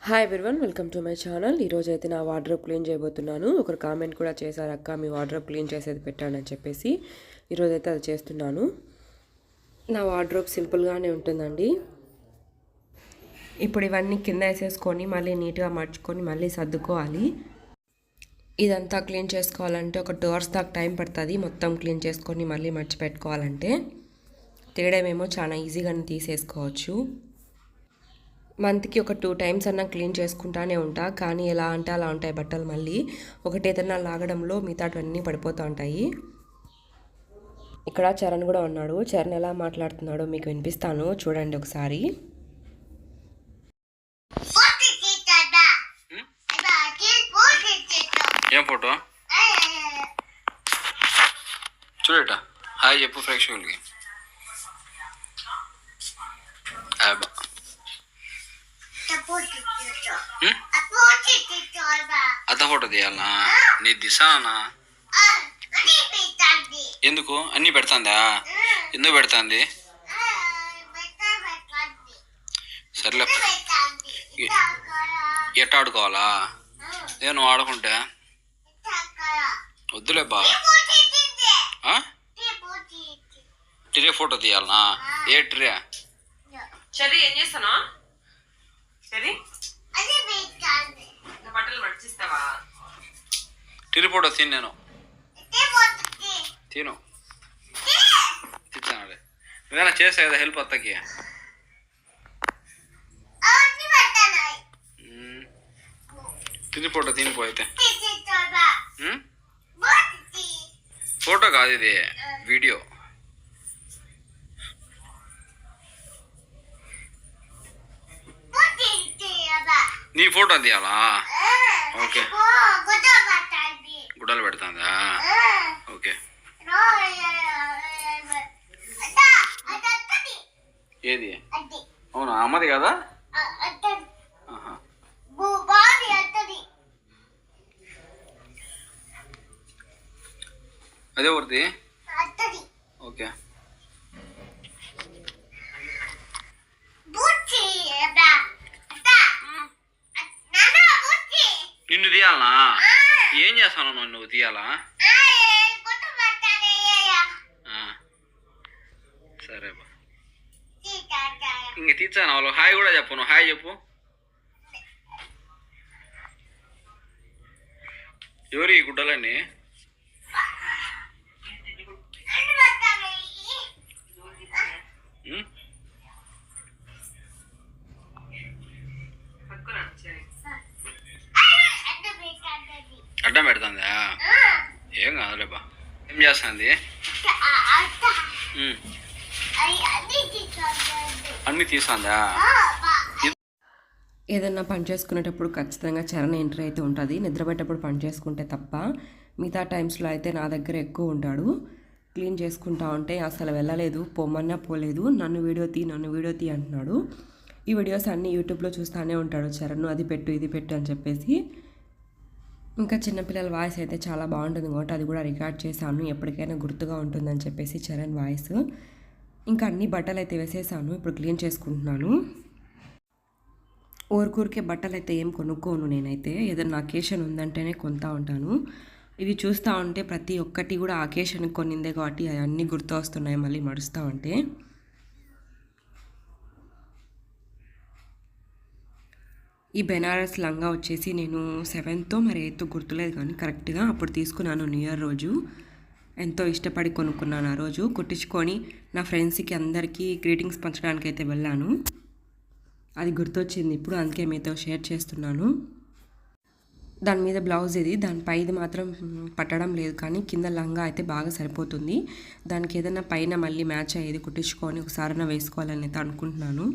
Hi everyone, welcome to my channel. ఈరోజు అయితే నా వార్డ్రోబ్ క్లీన్ చేయబోతున్నాను. ఒకరు కామెంట్ కూడా చేశారు, అక్క మీ వార్డ్రోబ్ క్లీన్ చేసేది పెట్టానని చెప్పేసి. ఈరోజు అయితే అది చేస్తున్నాను. నా వార్డ్రోబ్ సింపుల్గానే ఉంటుందండి. ఇప్పుడు ఇవన్నీ కింద వేసేసుకొని మళ్ళీ నీట్గా మర్చుకొని మళ్ళీ సర్దుకోవాలి. ఇదంతా క్లీన్ చేసుకోవాలంటే ఒక 2 hours దాకా టైం పడుతుంది. మొత్తం క్లీన్ చేసుకొని మళ్ళీ మర్చి పెట్టుకోవాలంటే తేడమేమో చాలా ఈజీగానే తీసేసుకోవచ్చు. మంత్కి ఒక 2 times అన్నా క్లీన్ చేసుకుంటానే ఉంటా. కానీ ఎలా అంటే అలా ఉంటాయి బట్టలు. మళ్ళీ ఒకటి ఏదన్నా లాగడంలో మిగతావన్నీ పడిపోతూ ఉంటాయి. ఇక్కడ చరణ్ కూడా ఉన్నాడు. చరణ్ ఎలా మాట్లాడుతున్నాడో మీకు వినిపిస్తాను, చూడండి ఒకసారి. ఏం ఫోటో చూడట? హాయ్ చెప్పు ఫ్రెష్ అత్త ఫోటో తీయాలనా? నీ దిశానా? ఎందుకు అన్నీ పెడతాందా? ఎందుకు పెడతాంది? సర్లే, ఎట్ట ఆడుకోవాలా? నేను ఆడుకుంటే వద్దులే బా. ట్రే ఫోటో తీయాలనా? ఏ ట్రే? సరే, ఏం చేస్తానా? సరే, బట్టలు మర్చిస్తావా? టిరి ఫోటో తిని నేను తిను తిన్నాడే. నువ్వేనా చేసా కదా హెల్ప్ అత్తకి? తిని ఫోటో తినిపో అయితే. ఫోటో కాదు ఇది, వీడియో. నీ ఫోటో తీయాలా? ఓకే, గుడ్డలు పెడతాందా? ఓకే. ఏది? అవునా, అమ్మది కదా? అదే ఊరిది. ఓకే. నిన్ను తీయాలనా? ఏం చేస్తాను నువ్వు తీయాలా? సరే బా, ఇంక తీర్చాను. వాళ్ళు హాయ్ కూడా చెప్పు. నువ్వు హాయ్ చెప్పు. ఎవరు ఈ గుడ్డలన్నీ? అడ్డం పెడుతుందా? ఏం కాదులేబా. ఏం చేస్తుంది? అన్నీ తీస్తుందా? ఏదన్నా పని చేసుకునేటప్పుడు ఖచ్చితంగా చరణ్ ఎంట్రీ అయితే ఉంటుంది. నిద్రపోయేటప్పుడు పని చేసుకుంటే తప్ప. మిగతా టైమ్స్లో అయితే నా దగ్గర ఎక్కువ ఉంటాడు. క్లీన్ చేసుకుంటా ఉంటే అసలు వెళ్ళలేదు, పొమ్మన్నా పోలేదు. నన్ను వీడియో తీ అంటున్నాడు. ఈ వీడియోస్ అన్నీ యూట్యూబ్లో చూస్తూనే ఉంటాడు చరణ్. అది పెట్టు ఇది పెట్టు అని చెప్పేసి. ఇంకా చిన్నపిల్లల వాయిస్ అయితే చాలా బాగుంటుంది కాబట్టి అది కూడా రికార్డ్ చేశాను. ఎప్పటికైనా గుర్తుగా ఉంటుందని చెప్పేసి చరణ్ వాయిస్. ఇంకా అన్ని బట్టలు అయితే వేసేసాను. ఇప్పుడు క్లీన్ చేసుకుంటున్నాను. ఊరికే బట్టలు అయితే ఏం కొనుక్కోను నేనైతే. ఏదైనా అకేషన్ ఉందంటేనే కొంటా ఉంటాను. ఇవి చూస్తూ ఉంటే ప్రతి ఒక్కటి కూడా అకేషన్కి కొనిందే కాబట్టి అన్నీ గుర్తు వస్తున్నాయి మళ్ళీ మడుస్తూ ఉంటే. ఈ బెనారస్ లంగా వచ్చేసి నేను 7th మరి 8th గుర్తులేదు కానీ కరెక్ట్గా అప్పుడు తీసుకున్నాను. న్యూ ఇయర్ రోజు ఎంతో ఇష్టపడి కొనుక్కున్నాను. ఆ రోజు కుట్టించుకొని నా ఫ్రెండ్స్కి అందరికీ గ్రీటింగ్స్ పంచడానికి అయితే వెళ్ళాను. అది గుర్తొచ్చింది ఇప్పుడు, అందుకే మీతో షేర్ చేస్తున్నాను. దాని మీద బ్లౌజ్ ఇది, దానిపై ఇది మాత్రం పట్టడం లేదు కానీ కింద లంగా అయితే బాగా సరిపోతుంది. దానికి ఏదైనా పైన మళ్ళీ మ్యాచ్ అయ్యేది కుట్టించుకొని ఒకసారైనా వేసుకోవాలని అయితే అనుకుంటున్నాను.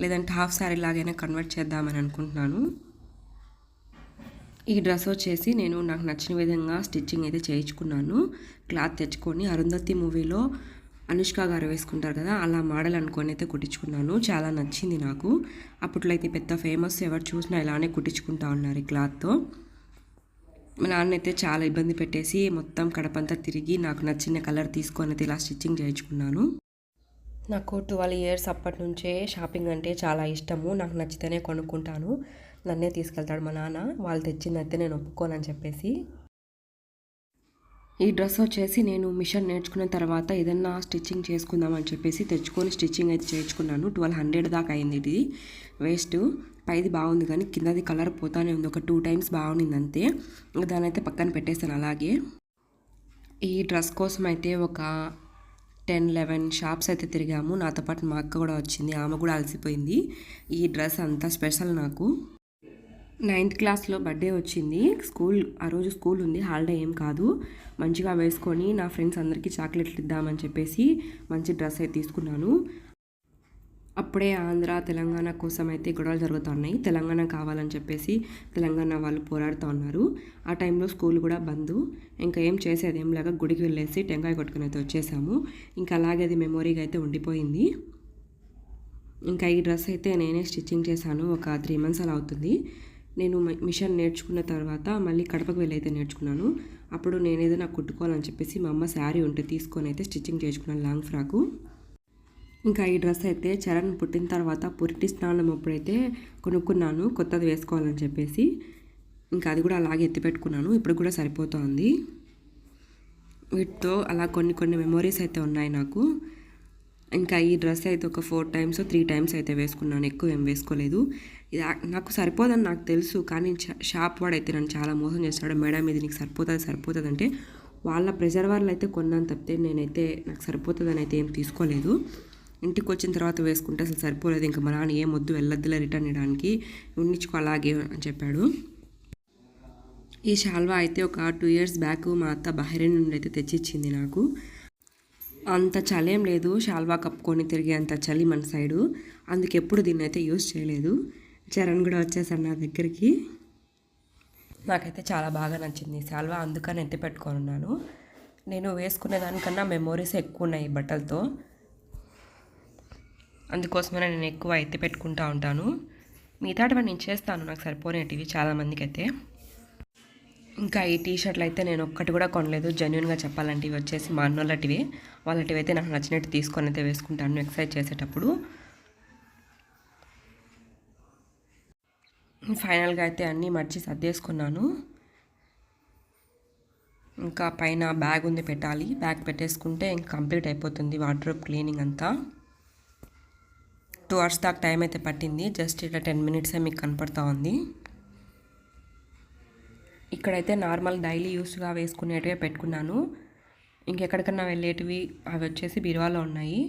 లేదంటే హాఫ్ శారీ లాగైనా కన్వర్ట్ చేద్దామని అనుకుంటున్నాను. ఈ డ్రెస్ వచ్చేసి నేను నాకు నచ్చిన విధంగా స్టిచ్చింగ్ అయితే చేయించుకున్నాను. క్లాత్ తెచ్చుకొని అరుంధతి మూవీలో అనుష్క గారు వేసుకుంటారు కదా, అలా మోడల్ అనుకొని అయితే కుట్టించుకున్నాను. చాలా నచ్చింది నాకు. అప్పట్లో అయితే పెద్ద ఫేమస్, ఎవరు చూసినా ఇలానే కుట్టించుకుంటా ఉన్నారు ఈ క్లాత్తో. మా నాన్న అయితే చాలా ఇబ్బంది పెట్టేసి మొత్తం కడపంతా తిరిగి నాకు నచ్చిన కలర్ తీసుకొని అయితే ఇలా స్టిచ్చింగ్ చేయించుకున్నాను. నాకు 12 ఇయర్స్ అప్పటి నుంచే షాపింగ్ అంటే చాలా ఇష్టము. నాకు నచ్చితేనే కొనుక్కుంటాను. నన్నే తీసుకెళ్తాడు మా నాన్న. వాళ్ళు తెచ్చిందైతే నేను ఒప్పుకోనని చెప్పేసి. ఈ డ్రెస్ వచ్చేసి నేను మిషన్ నేర్చుకున్న తర్వాత ఏదన్నా స్టిచ్చింగ్ చేసుకుందామని చెప్పేసి తెచ్చుకొని స్టిచ్చింగ్ అయితే చేయించుకున్నాను. 1200 దాకా అయింది ఇది వేస్ట్. పైది బాగుంది కానీ కిందది కలర్ పోతానే ఉంది. ఒక 2 టైమ్స్ బాగుండింది అంతే. దాని అయితే పక్కన పెట్టేస్తాను అలాగే. ఈ డ్రెస్ కోసం అయితే ఒక 10-11 షాప్స్ అయితే తిరిగాము. నాతో పాటు మా అక్క కూడా వచ్చింది. ఆమె కూడా అలసిపోయింది. ఈ డ్రెస్ అంతా స్పెషల్ నాకు. 9th క్లాస్లో బర్త్డే వచ్చింది. ఆ రోజు స్కూల్ ఉంది, హాలిడే ఏం కాదు. మంచిగా వేసుకొని నా ఫ్రెండ్స్ అందరికీ చాక్లెట్లు ఇద్దామని చెప్పేసి మంచి డ్రెస్ అయితే తీసుకున్నాను. అప్పుడే ఆంధ్ర తెలంగాణ కోసం అయితే గొడవలు జరుగుతున్నాయి. తెలంగాణ కావాలని చెప్పేసి తెలంగాణ వాళ్ళు పోరాడుతూ ఉన్నారు. ఆ టైంలో స్కూల్ కూడా బంద్. ఇంకా ఏం చేసేది ఏం లేక గుడికి వెళ్ళేసి టెంకాయ కొట్టుకుని అయితే వచ్చేసాము. ఇంకా అలాగే అది మెమొరీగా అయితే ఉండిపోయింది. ఇంకా ఈ డ్రెస్ అయితే నేనే స్టిచ్చింగ్ చేశాను. ఒక 3 months అలా అవుతుంది. నేను మిషన్ నేర్చుకున్న తర్వాత మళ్ళీ కడపకు వెళ్ళి అయితే నేర్చుకున్నాను. అప్పుడు నేను ఏదైనా కుట్టుకోవాలని చెప్పేసి మా అమ్మ శారీ ఉంటే తీసుకొని అయితే స్టిచ్చింగ్ చేసుకున్నాను, లాంగ్ ఫ్రాకు. ఇంకా ఈ డ్రెస్ అయితే చరణ్ పుట్టిన తర్వాత పురిటి స్నానం అప్పుడైతే కొనుక్కున్నాను, కొత్తది వేసుకోవాలని చెప్పేసి. ఇంకా అది కూడా అలాగే ఎత్తిపెట్టుకున్నాను. ఇప్పుడు కూడా సరిపోతుంది. వీటితో అలా కొన్ని మెమొరీస్ అయితే ఉన్నాయి నాకు. ఇంకా ఈ డ్రెస్ అయితే ఒక 4 times 3 times అయితే వేసుకున్నాను. ఎక్కువ ఏం వేసుకోలేదు. ఇది నాకు సరిపోదని నాకు తెలుసు, కానీ షాప్ వాడు అయితే నన్ను చాలా మోసం చేస్తాడు. మేడం ఇది నీకు సరిపోతుంది అంటే వాళ్ళ ప్రెజర్ వాళ్ళు అయితే కొన్నాను తప్పితే నేనైతే నాకు సరిపోతుందని అయితే ఏం తీసుకోలేదు. ఇంటికి వచ్చిన తర్వాత వేసుకుంటే అసలు సరిపోలేదు. ఇంకా మా నాన్న ఏం వద్దు వెళ్ళొద్దులే రిటర్న్ ఇవ్వడానికి, ఉండించుకో అలాగే అని చెప్పాడు. ఈ షాల్వా అయితే ఒక 2 years బ్యాక్ మా అత్త బహ్రెయిన్ నుండి అయితే తెచ్చిచ్చింది నాకు. అంత చలేం లేదు, షాల్వా కప్పుకొని తిరిగే అంత చలి మన సైడు. అందుకు ఎప్పుడు దీన్ని అయితే యూజ్ చేయలేదు. చరణ్ కూడా వచ్చేసాడు నా దగ్గరికి. నాకైతే చాలా బాగా నచ్చింది షాల్వా, అందుకని ఎత్తి పెట్టుకొని ఉన్నాను. నేను వేసుకునే దానికన్నా మెమోరీస్ ఎక్కువ ఉన్నాయి ఈ బట్టలతో. అందుకోసమే నేను ఎక్కువ ఎత్తి పెట్టుకుంటూ ఉంటాను. మిగతాటివన్నీ నేను చేస్తాను, నాకు సరిపోనేటివి చాలామందికి అయితే. ఇంకా ఈ టీషర్ట్లు అయితే నేను ఒక్కటి కూడా కొనలేదు. జెన్యున్గా చెప్పాలంటే ఇవి వచ్చేసి మా అన్నోళ్ళటివే. వాళ్ళటివి అయితే నాకు నచ్చినట్టు తీసుకొని అయితే వేసుకుంటాను ఎక్సర్సైజ్ చేసేటప్పుడు. ఫైనల్గా అయితే అన్నీ మర్చి సర్దేసుకున్నాను. ఇంకా పైన బ్యాగ్ ఉంది పెట్టాలి. బ్యాగ్ పెట్టేసుకుంటే ఇంక కంప్లీట్ అయిపోతుంది వార్డ్రోబ్ క్లీనింగ్ అంతా. 2 hours దాకా టైం అయితే పట్టింది. జస్ట్ ఇట్లా 10 minutes మీకు కనపడుతూ ఉంది. ఇక్కడైతే నార్మల్ డైలీ యూస్గా వేసుకునేటివే పెట్టుకున్నాను. ఇంకెక్కడికన్నా వెళ్ళేటివి అవి వచ్చేసి బీరువాలో ఉన్నాయి.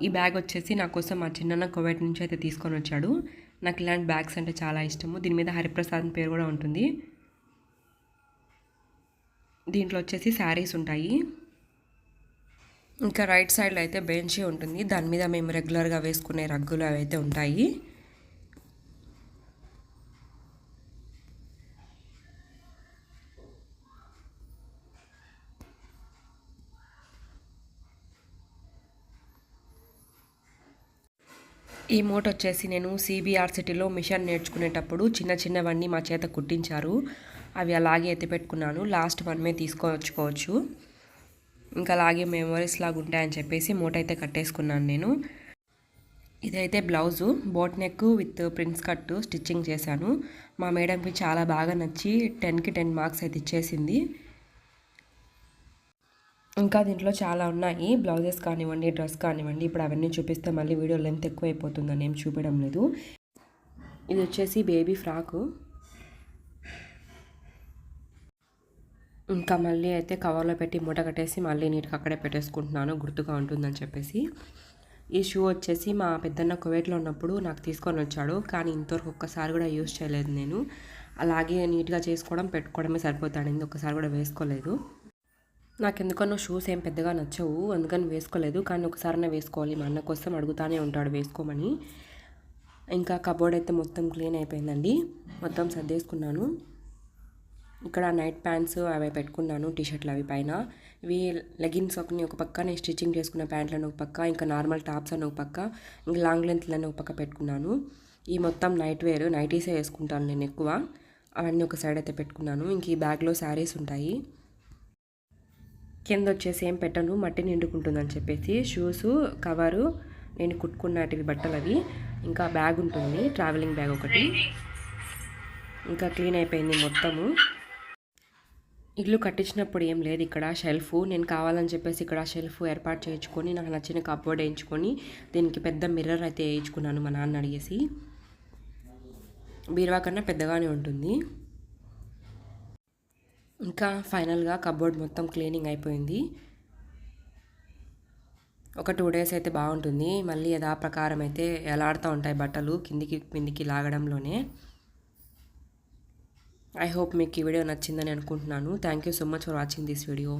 ఈ బ్యాగ్ వచ్చేసి నా కోసం మా చిన్న కువైట్ నుంచి అయితే తీసుకొని వచ్చాడు. నాకు ఇలాంటి బ్యాగ్స్ అంటే చాలా ఇష్టము. దీని మీద హరిప్రసాద్ పేరు కూడా ఉంటుంది. దీంట్లో వచ్చేసి శారీస్ ఉంటాయి. ఇంకా రైట్ సైడ్లో అయితే బెంచీ ఉంటుంది. దాని మీద మేము రెగ్యులర్గా వేసుకునే రగ్గులు అవి అయితే ఉంటాయి. ఈ మూట వచ్చేసి నేను CBRCTలో మిషన్ నేర్చుకునేటప్పుడు చిన్నవన్నీ మా చేత కుట్టించారు. అవి అలాగే ఎత్తిపెట్టుకున్నాను. లాస్ట్ వన్మే తీసుకొచ్చుకోవచ్చు. ఇంకా అలాగే మెమరీస్ లాగా ఉంటాయని చెప్పేసి మూట అయితే కట్టేసుకున్నాను నేను. ఇదైతే blouse boat neck with prince cut stitching చేశాను. మా మేడంకి చాలా బాగా నచ్చి 10కి 10 మార్క్స్ అయితే ఇచ్చేసింది. ఇంకా దీంట్లో చాలా ఉన్నాయి, బ్లౌజెస్ కానివ్వండి, డ్రెస్ కానివ్వండి. ఇప్పుడు అవన్నీ చూపిస్తే మళ్ళీ వీడియో లెంత్ ఎక్కువ అయిపోతుందని ఏం చూపించడం లేదు. ఇది వచ్చేసి బేబీ ఫ్రాకు. ఇంకా మళ్ళీ అయితే కవర్లో పెట్టి మూట కట్టేసి మళ్ళీ నీట్గా అక్కడే పెట్టేసుకుంటున్నాను, గుర్తుగా ఉంటుందని చెప్పేసి. ఈ షూ వచ్చేసి మా పెద్దన్న కువైట్లో ఉన్నప్పుడు నాకు తీసుకొని వచ్చాడు, కానీ ఇంతవరకు ఒక్కసారి కూడా యూజ్ చేయలేదు నేను. అలాగే నీట్గా చేసుకోవడం పెట్టుకోవడమే సరిపోతాడు, ఒక్కసారి కూడా వేసుకోలేదు. నాకు ఎందుకనో షూస్ ఏం పెద్దగా నచ్చవు, అందుకని వేసుకోలేదు. కానీ ఒకసారైనా వేసుకోవాలి, మా అన్న కోసం అడుగుతానే ఉంటాడు వేసుకోమని. ఇంకా కబోర్డ్ అయితే మొత్తం క్లీన్ అయిపోయిందండి, మొత్తం సర్దేసుకున్నాను. ఇక్కడ నైట్ ప్యాంట్స్ అవి పెట్టుకున్నాను, టీషర్ట్లు అవి పైన. ఇవి లెగిన్స్ ఒక పక్క, నేను స్టిచ్చింగ్ చేసుకున్న ప్యాంట్లను ఒక పక్క, ఇంకా నార్మల్ టాప్స్ అని ఒక పక్క, ఇంకా లాంగ్ లెంత్లను ఒక పక్క పెట్టుకున్నాను. ఈ మొత్తం నైట్ వేర్, నైటీసే వేసుకుంటాను నేను ఎక్కువ. అవన్నీ ఒక సైడ్ అయితే పెట్టుకున్నాను. ఇంక ఈ బ్యాగ్లో శారీస్ ఉంటాయి. కింద వచ్చేసి ఏం పెట్టను, మట్టి నిండుకుంటుందని చెప్పేసి షూస్ కవరు నేను కుట్టుకున్నటివి బట్టలు అవి, ఇంకా బ్యాగ్ ఉంటుంది ట్రావెలింగ్ బ్యాగ్ ఒకటి. ఇంకా క్లీన్ అయిపోయింది మొత్తము. ఇల్లు కట్టించినప్పుడు ఏం లేదు ఇక్కడ షెల్ఫ్, నేను కావాలని చెప్పేసి ఇక్కడ షెల్ఫ్ ఏర్పాటు చేయించుకొని నాకు నచ్చిన కప్బోర్డ్ వేయించుకొని దీనికి పెద్ద మిర్రర్ అయితే వేయించుకున్నాను మా నాన్న అడిగేసి. బీరువా కన్నా పెద్దగానే ఉంటుంది. ఇంకా ఫైనల్గా కప్బోర్డ్ మొత్తం క్లీనింగ్ అయిపోయింది. ఒక 2 days అయితే బాగుంటుంది. మళ్ళీ యథాప్రకారం అయితే ఎలాడుతూ ఉంటాయి బట్టలు కిందికి కిందికి లాగడంలోనే. ఐ హోప్ మీకు ఈ వీడియో నచ్చిందని అనుకుంటున్నాను. Thank you so much for watching this video.